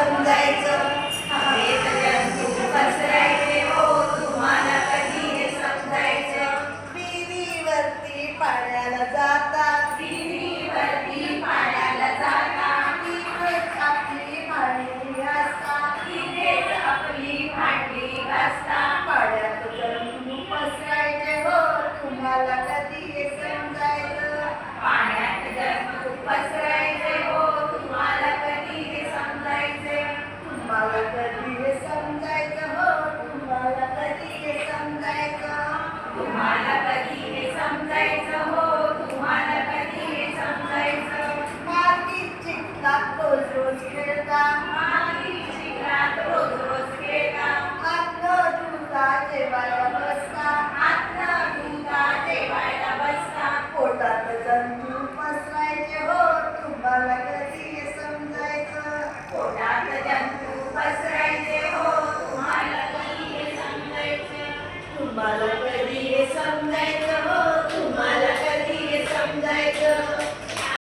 समजायचं. हवेत जंतू पसरायचे हो, तुम्हाला कधी हे समजायचं. विहिरीवरती पाण्याला जातात, विहिरीवरती पाण्याला जातात. तिथेच आपली भांडी असतात, तिथेच आपली भांडी असतात. पाण्यात जंतू पसरायचे हो, तुम्हाला कधी हे समजायचं. पाण्यात जंतू पसरायचे हो, तुम्हाला कधी हे समजायचे. तुम्हाला कधी हे समजायचं हो, तुम्हाला कधी हे समजायचं. तुम्हाला कधी हे समजायचं हो, तुम्हाला कधी हे समजायचं. मातीत चिखलात रोज रोज खेळता, मातीत चिखलात रोज रोज खेळता. हातनं धुता जेवायला बसता, हातनं धुता जेवायला बसता. पोटात जंतू पसरायचे हो, तुम्हाला कधी हे समजायचं. पोटात जंतू पसरायचे हो, तुम्हाला कधी हे समजायचं. तुम्हाला